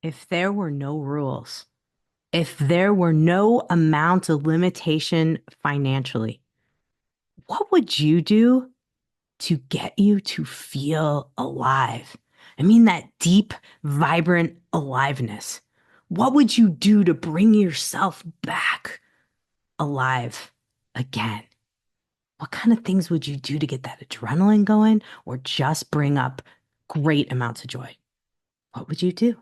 If there were no rules, if there were no amount of limitation financially, what would you do to get you to feel alive? I mean, that deep, vibrant aliveness. What would you do to bring yourself back alive again? What kind of things would you do to get that adrenaline going or just bring up great amounts of joy? What would you do?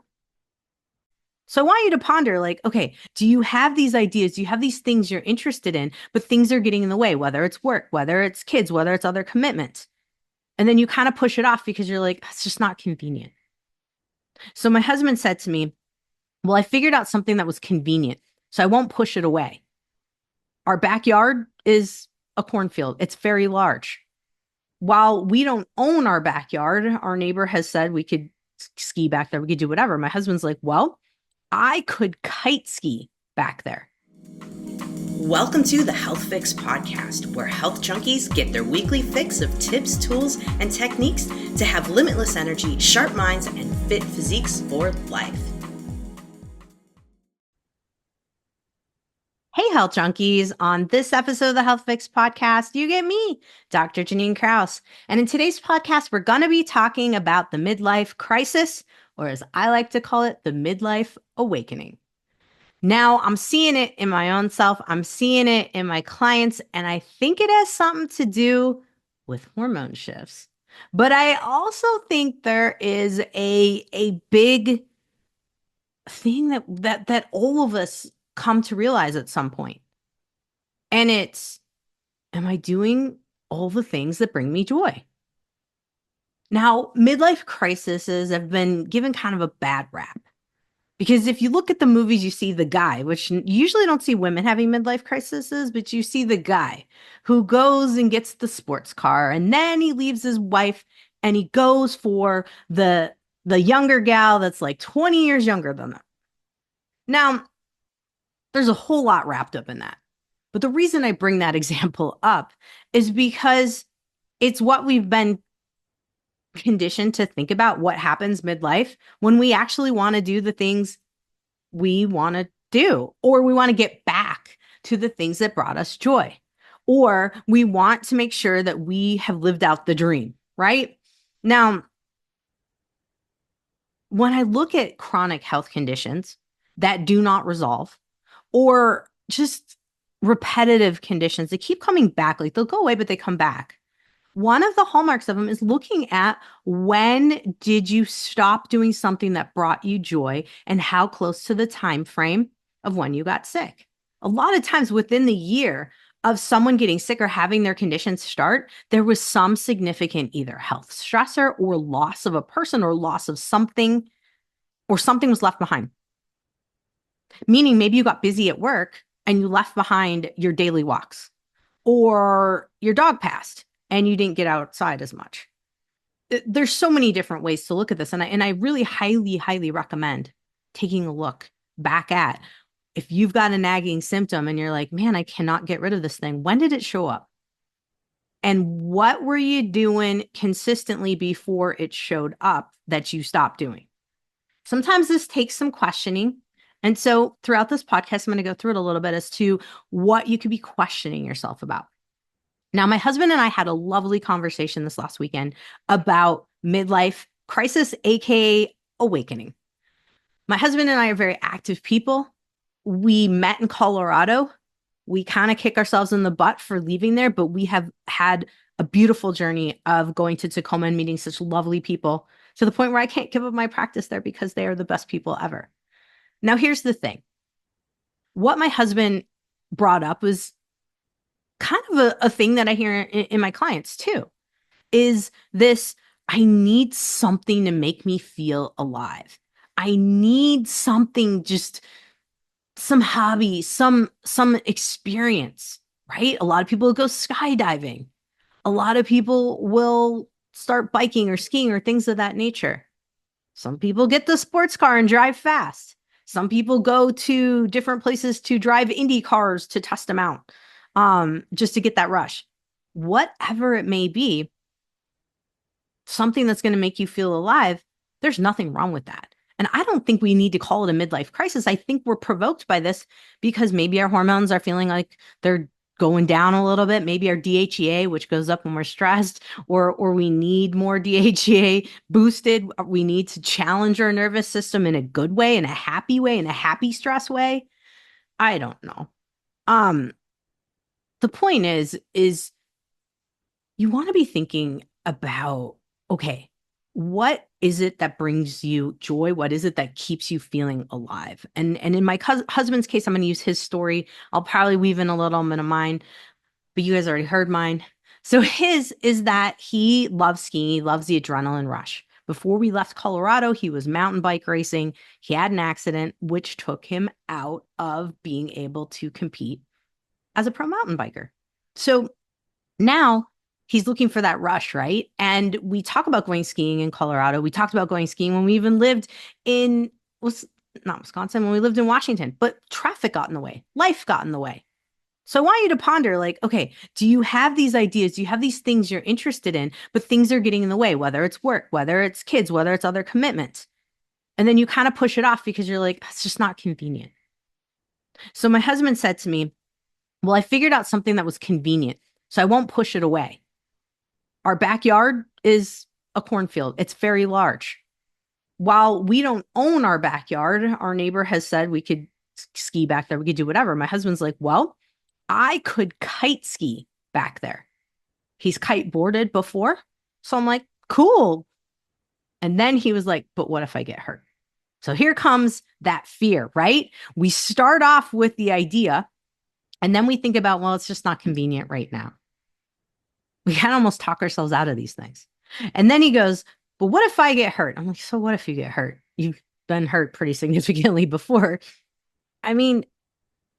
So I want you to ponder like, okay, do you have these ideas? Do you have these things you're interested in, but things are getting in the way, whether it's work, whether it's kids, whether it's other commitments. And then you kind of push it off because you're like, it's just not convenient. So my husband said to me, well, I figured out something that was convenient, so I won't push it away. Our backyard is a cornfield. It's very large. While we don't own our backyard, our neighbor has said we could ski back there. We could do whatever. My husband's like, well, I could kite ski back there. Welcome to the Health Fix podcast, where health junkies get their weekly fix of tips, tools, and techniques to have limitless energy, sharp minds, and fit physiques for life. Hey, health junkies. On this episode of the Health Fix podcast, you get me, Dr. Janine Krause. And in today's podcast, we're going to be talking about the midlife crisis, or as I like to call it, the midlife awakening. Now, I'm seeing it in my own self. I'm seeing it in my clients, and I think it has something to do with hormone shifts. But I also think there is a big thing that all of us come to realize at some point. And it's, am I doing all the things that bring me joy? Now, midlife crises have been given kind of a bad rap. Because if you look at the movies, you see the guy, which you usually don't see women having midlife crises, but you see the guy who goes and gets the sports car, and then he leaves his wife and he goes for the younger gal that's like 20 years younger than them. Now, there's a whole lot wrapped up in that. But the reason I bring that example up is because it's what we've been conditioned to think about what happens midlife when we actually want to do the things we want to do, or we want to get back to the things that brought us joy, or we want to make sure that we have lived out the dream, right? Now, when I look at chronic health conditions that do not resolve, or just repetitive conditions that keep coming back, like they'll go away, but they come back. One of the hallmarks of them is looking at when did you stop doing something that brought you joy and how close to the time frame of when you got sick. A lot of times within the year of someone getting sick or having their conditions start, there was some significant either health stressor or loss of a person or loss of something, or something was left behind. Meaning maybe you got busy at work and you left behind your daily walks, or your dog passed and you didn't get outside as much. There's so many different ways to look at this. And I really highly, highly recommend taking a look back at, if you've got a nagging symptom and you're like, man, I cannot get rid of this thing. When did it show up? And what were you doing consistently before it showed up that you stopped doing? Sometimes this takes some questioning. And so throughout this podcast, I'm going to go through it a little bit as to what you could be questioning yourself about. Now, my husband and I had a lovely conversation this last weekend about midlife crisis, aka awakening. My husband and I are very active people. We met in Colorado. We kind of kick ourselves in the butt for leaving there, but we have had a beautiful journey of going to Tacoma and meeting such lovely people, to the point where I can't give up my practice there because they are the best people ever. Now, here's the thing. What my husband brought up was kind of a thing that I hear in my clients too, is this, I need something to make me feel alive. I need something, just some hobby, some experience, right? A lot of people go skydiving. A lot of people will start biking or skiing or things of that nature. Some people get the sports car and drive fast. Some people go to different places to drive Indy cars to test them out, just to get that rush. Whatever it may be, something that's going to make you feel alive, there's nothing wrong with that. And I don't think we need to call it a midlife crisis. I think we're provoked by this because maybe our hormones are feeling like they're going down a little bit. Maybe our DHEA, which goes up when we're stressed, or we need more DHEA boosted. We need to challenge our nervous system in a good way, in a happy way, in a happy stress way. I don't know. Um, the point is you want to be thinking about, okay, what is it that brings you joy? What is it that keeps you feeling alive? And in my husband's case, I'm going to use his story. I'll probably weave in a little bit of mine, but you guys already heard mine. So his is that he loves skiing. He loves the adrenaline rush. Before we left Colorado, he was mountain bike racing. He had an accident, which took him out of being able to compete as a pro mountain biker. So now he's looking for that rush, right? And we talk about going skiing in Colorado. We talked about going skiing when we even lived in, was not Wisconsin, when we lived in Washington, but traffic got in the way. Life got in the way. So I want you to ponder, like, okay, do you have these ideas? Do you have these things you're interested in, but things are getting in the way, whether it's work, whether it's kids, whether it's other commitments. And then you kind of push it off because you're like, it's just not convenient. So my husband said to me, well, I figured out something that was convenient, so I won't push it away. Our backyard is a cornfield. It's very large. While we don't own our backyard, our neighbor has said we could ski back there. We could do whatever. My husband's like, well, I could kite ski back there. He's kite boarded before. So I'm like, cool. And then he was like, but what if I get hurt? So here comes that fear, right? We start off with the idea and then we think about, well, it's just not convenient right now. We can almost talk ourselves out of these things. And then he goes, but what if I get hurt? I'm like, so what if you get hurt? You've been hurt pretty significantly before. I mean,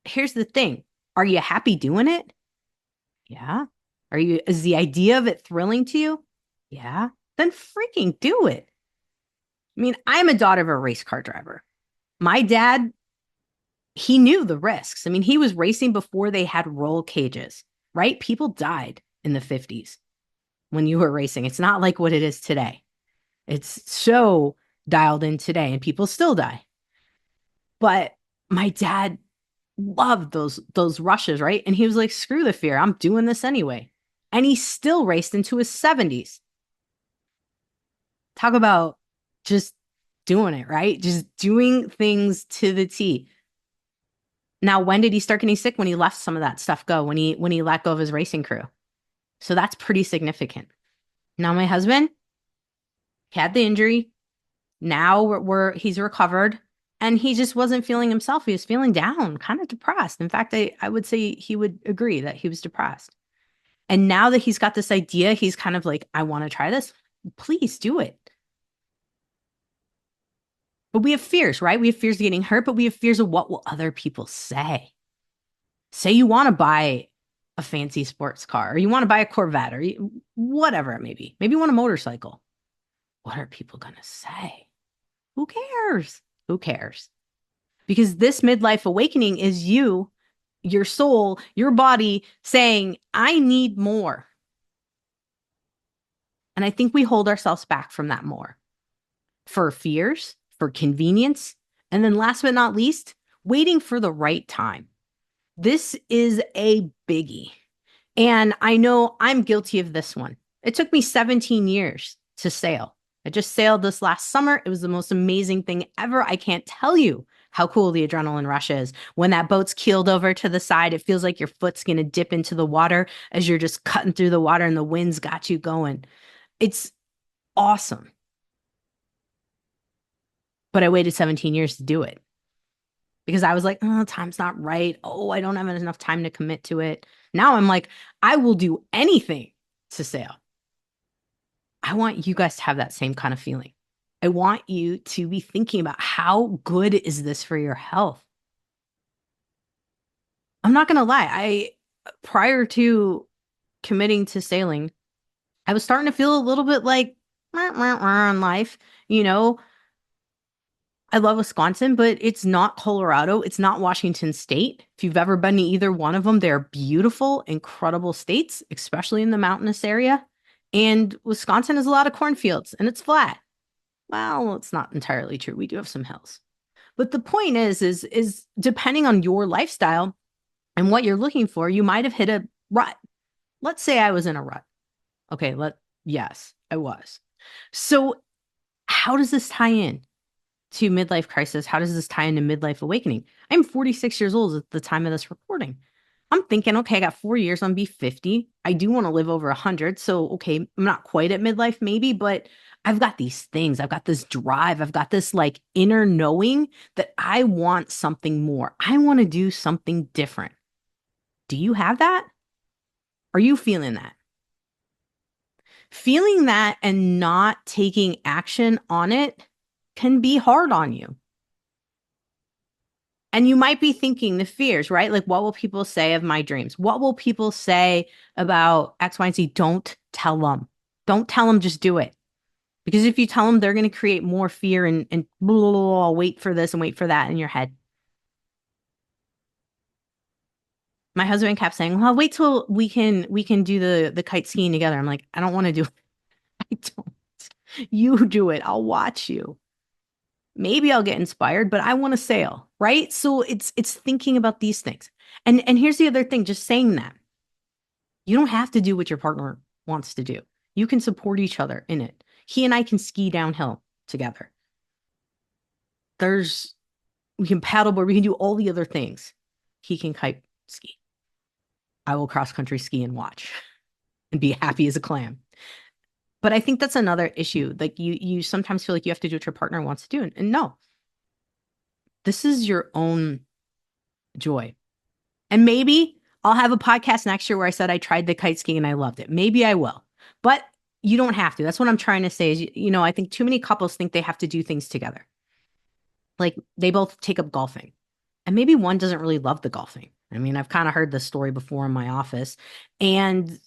here's the thing. Are you happy doing it? Yeah. Is the idea of it thrilling to you? Yeah. Then freaking do it. I mean, I'm a daughter of a race car driver. My dad, he knew the risks. I mean, he was racing before they had roll cages, right? People died in the 50s when you were racing. It's not like what it is today. It's so dialed in today and people still die. But my dad loved those rushes, right? And he was like, screw the fear. I'm doing this anyway. And he still raced into his 70s. Talk about just doing it, right? Just doing things to the T. Now, when did he start getting sick? When he left some of that stuff go, when he let go of his racing crew. So that's pretty significant. Now, my husband had the injury. Now he's recovered and he just wasn't feeling himself. He was feeling down, kind of depressed. In fact, I would say he would agree that he was depressed. And now that he's got this idea, he's kind of like, I want to try this. Please do it. But we have fears, right? We have fears of getting hurt, but we have fears of what will other people say. Say you want to buy a fancy sports car, or you want to buy a Corvette, or whatever it may be. Maybe you want a motorcycle. What are people going to say? Who cares? Who cares? Because this midlife awakening is you, your soul, your body saying, I need more. And I think we hold ourselves back from that more for fears, for convenience, and then last but not least, waiting for the right time. This is a biggie. And I know I'm guilty of this one. It took me 17 years to sail. I just sailed this last summer. It was the most amazing thing ever. I can't tell you how cool the adrenaline rush is. When that boat's keeled over to the side, it feels like your foot's going to dip into the water as you're just cutting through the water and the wind's got you going. It's awesome. But I waited 17 years to do it because I was like, oh, time's not right. Oh, I don't have enough time to commit to it. Now I'm like, I will do anything to sail. I want you guys to have that same kind of feeling. I want you to be thinking about how good is this for your health? I'm not going to lie. Prior to committing to sailing, I was starting to feel a little bit like in life. You know, I love Wisconsin, but it's not Colorado. It's not Washington State. If you've ever been to either one of them, they're beautiful, incredible states, especially in the mountainous area. And Wisconsin has a lot of cornfields and it's flat. Well, it's not entirely true. We do have some hills. But the point is depending on your lifestyle and what you're looking for, you might have hit a rut. Let's say I was in a rut. Okay, yes, I was. So how does this tie in to midlife crisis? How does this tie into midlife awakening? I'm 46 years old at the time of this recording. I'm thinking, okay, I got 4 years, I'm gonna be 50. I do want to live over 100. So, okay, I'm not quite at midlife, maybe, but I've got these things. I've got this drive. I've got this like inner knowing that I want something more. I want to do something different. Do you have that? Are you feeling that? Feeling that and not taking action on it can be hard on you. And you might be thinking the fears, right? Like, what will people say of my dreams? What will people say about X, Y, and Z? Don't tell them. Don't tell them, just do it. Because if you tell them, they're going to create more fear and blah, blah, blah, wait for this and wait for that in your head. My husband kept saying, well, wait till we can do the kite skiing together. I'm like, I don't want to do it. I don't. You do it. I'll watch you. Maybe I'll get inspired, but I want to sail, right? So it's thinking about these things. And here's the other thing, just saying that. You don't have to do what your partner wants to do. You can support each other in it. He and I can ski downhill together. We can paddleboard, we can do all the other things. He can kite ski. I will cross country ski and watch and be happy as a clam. But I think that's another issue. Like you sometimes feel like you have to do what your partner wants to do. And no, this is your own joy. And maybe I'll have a podcast next year where I said I tried the kite skiing and I loved it. Maybe I will. But you don't have to. That's what I'm trying to say is, I think too many couples think they have to do things together. Like they both take up golfing. And maybe one doesn't really love the golfing. I mean, I've kind of heard this story before in my office. And,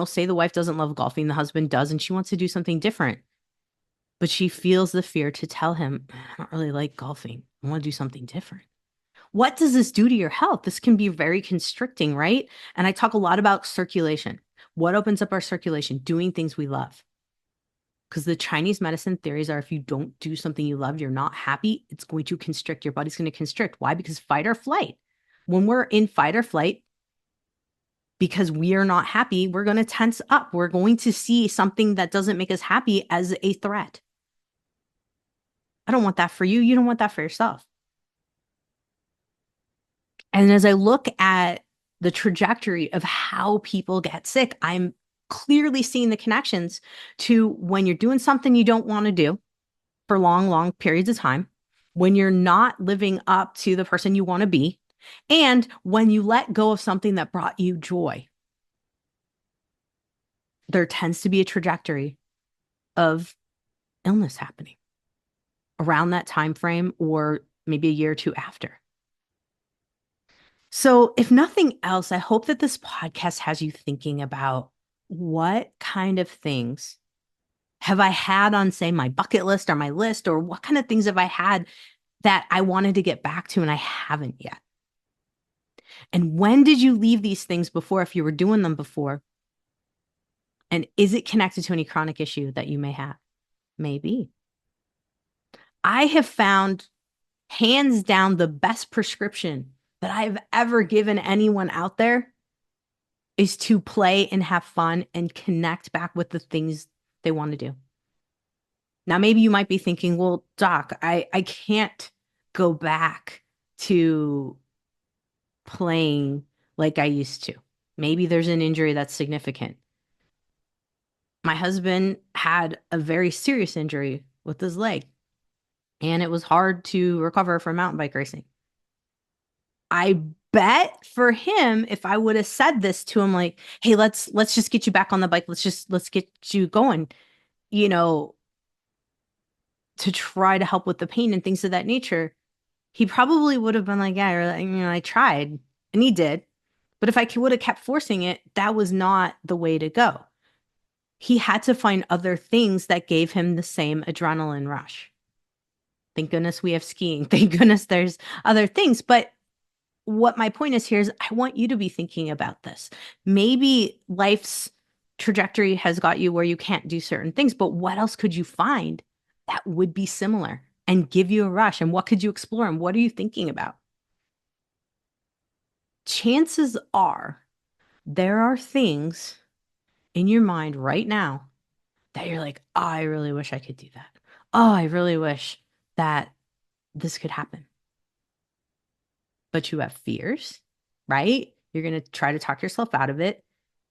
say the wife doesn't love golfing, the husband does, and she wants to do something different. But she feels the fear to tell him, I don't really like golfing. I want to do something different. What does this do to your health? This can be very constricting, right? And I talk a lot about circulation. What opens up our circulation? Doing things we love. Because the Chinese medicine theories are if you don't do something you love, you're not happy, it's going to constrict. Your body's going to constrict. Why? Because fight or flight. When we're in fight or flight, because we are not happy, we're going to tense up. We're going to see something that doesn't make us happy as a threat. I don't want that for you. You don't want that for yourself. And as I look at the trajectory of how people get sick, I'm clearly seeing the connections to when you're doing something you don't want to do for long, long periods of time, when you're not living up to the person you want to be, and when you let go of something that brought you joy. There tends to be a trajectory of illness happening around that time frame or maybe a year or two after. So if nothing else, I hope that this podcast has you thinking about what kind of things have I had on, say, my bucket list or my list, or what kind of things have I had that I wanted to get back to and I haven't yet? And when did you leave these things before, if you were doing them before? And is it connected to any chronic issue that you may have? Maybe. I have found hands down the best prescription that I've ever given anyone out there is to play and have fun and connect back with the things they want to do. Now, maybe you might be thinking, well, Doc, I can't go back to playing like I used to. Maybe there's an injury that's significant. My husband had a very serious injury with his leg, and it was hard to recover from mountain bike racing. I bet for him, if I would have said this to him, like, hey, let's just get you back on the bike. Let's get you going, to try to help with the pain and things of that nature, he probably would have been like, yeah, I tried, and he did. But if I would have kept forcing it, that was not the way to go. He had to find other things that gave him the same adrenaline rush. Thank goodness we have skiing. Thank goodness there's other things. But what my point is here is I want you to be thinking about this. Maybe life's trajectory has got you where you can't do certain things, but what else could you find that would be similar and give you a rush? And what could you explore? And what are you thinking about? Chances are there are things in your mind right now that you're like, oh, I really wish I could do that. Oh, I really wish that this could happen. But you have fears, right? You're going to try to talk yourself out of it.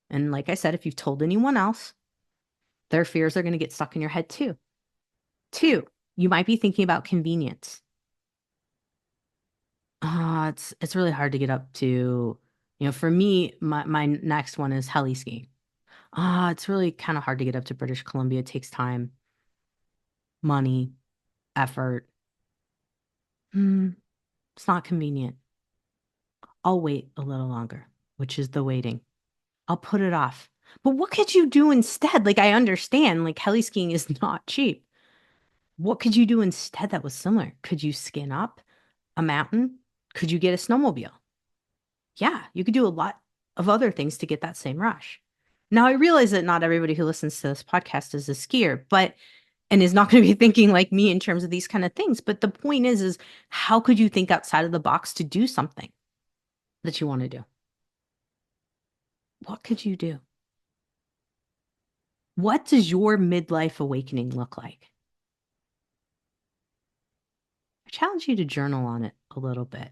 And like I said, if you've told anyone else, their fears are going to get stuck in your head too. Two, you might be thinking about convenience. It's really hard to get up to, for me, my next one is heli skiing. It's really kind of hard to get up to British Columbia. It takes time, money, effort. It's not convenient. I'll wait a little longer, which is the waiting. I'll put it off. But what could you do instead? Like, I understand, like, heli skiing is not cheap. What could you do instead that was similar? Could you skin up a mountain? Could you get a snowmobile? Yeah, you could do a lot of other things to get that same rush. Now, I realize that not everybody who listens to this podcast is a skier, and is not going to be thinking like me in terms of these kind of things. But the point is how could you think outside of the box to do something that you want to do? What could you do? What does your midlife awakening look like? I challenge you to journal on it a little bit.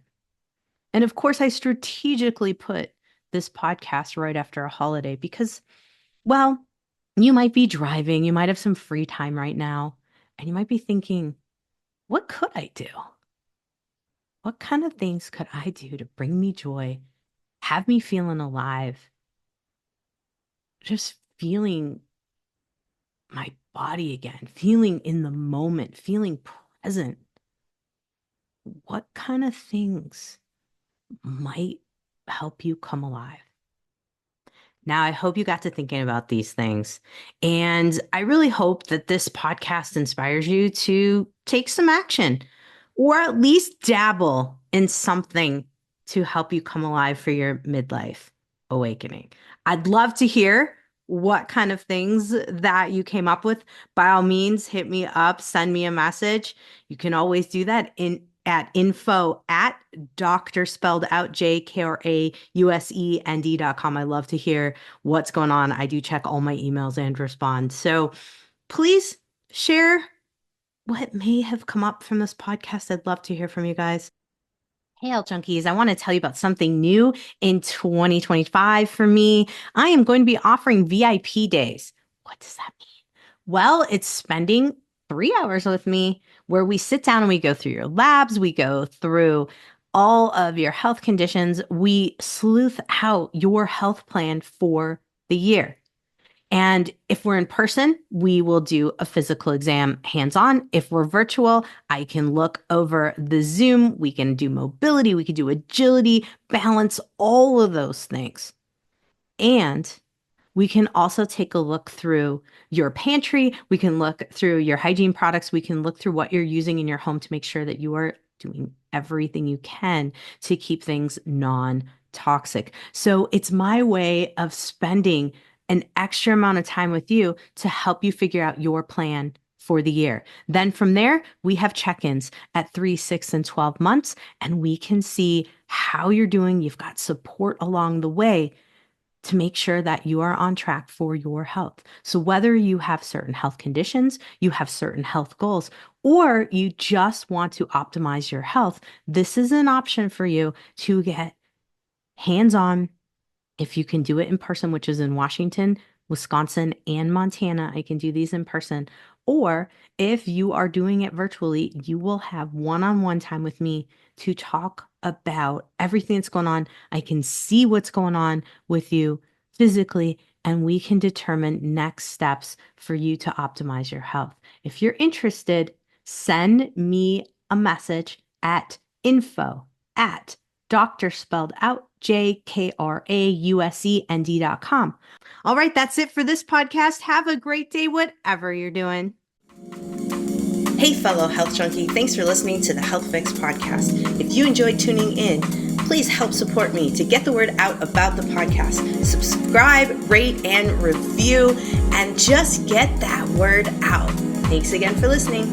And of course, I strategically put this podcast right after a holiday because, well, you might be driving, you might have some free time right now, and you might be thinking, what could I do? What kind of things could I do to bring me joy, have me feeling alive, just feeling my body again, feeling in the moment, feeling present? What kind of things might help you come alive? Now, I hope you got to thinking about these things. And I really hope that this podcast inspires you to take some action or at least dabble in something to help you come alive for your midlife awakening. I'd love to hear what kind of things that you came up with. By all means, hit me up, send me a message. You can always do that at info at Dr. spelled out JKRAUSEND.com. I love to hear what's going on. I do check all my emails and respond. So please share what may have come up from this podcast. I'd love to hear from you guys. Hey, Health Junkies, I want to tell you about something new in 2025 for me. I am going to be offering VIP days. What does that mean? Well, it's spending 3 hours with me where we sit down and we go through your labs, we go through all of your health conditions, we sleuth out your health plan for the year. And if we're in person, we will do a physical exam hands-on. If we're virtual, I can look over the Zoom. We can do mobility. We can do agility, balance, all of those things. And we can also take a look through your pantry. We can look through your hygiene products. We can look through what you're using in your home to make sure that you are doing everything you can to keep things non-toxic. So it's my way of spending an extra amount of time with you to help you figure out your plan for the year. Then from there, we have check-ins at 3, 6, and 12 months, and we can see how you're doing. You've got support along the way to make sure that you are on track for your health. So whether you have certain health conditions, you have certain health goals, or you just want to optimize your health, this is an option for you to get hands-on. If you can do it in person, which is in Washington, Wisconsin, and Montana, I can do these in person. Or if you are doing it virtually, you will have one-on-one time with me to talk about everything that's going on. I can see what's going on with you physically, and we can determine next steps for you to optimize your health. If you're interested, send me a message at info at Dr. spelled out JKRAUSEND.com. All right, that's it for this podcast. Have a great day, whatever you're doing. Hey, fellow health junkie, thanks for listening to the Health Fix podcast. If you enjoyed tuning in, please help support me to get the word out about the podcast. Subscribe, rate, and review, and just get that word out. Thanks again for listening.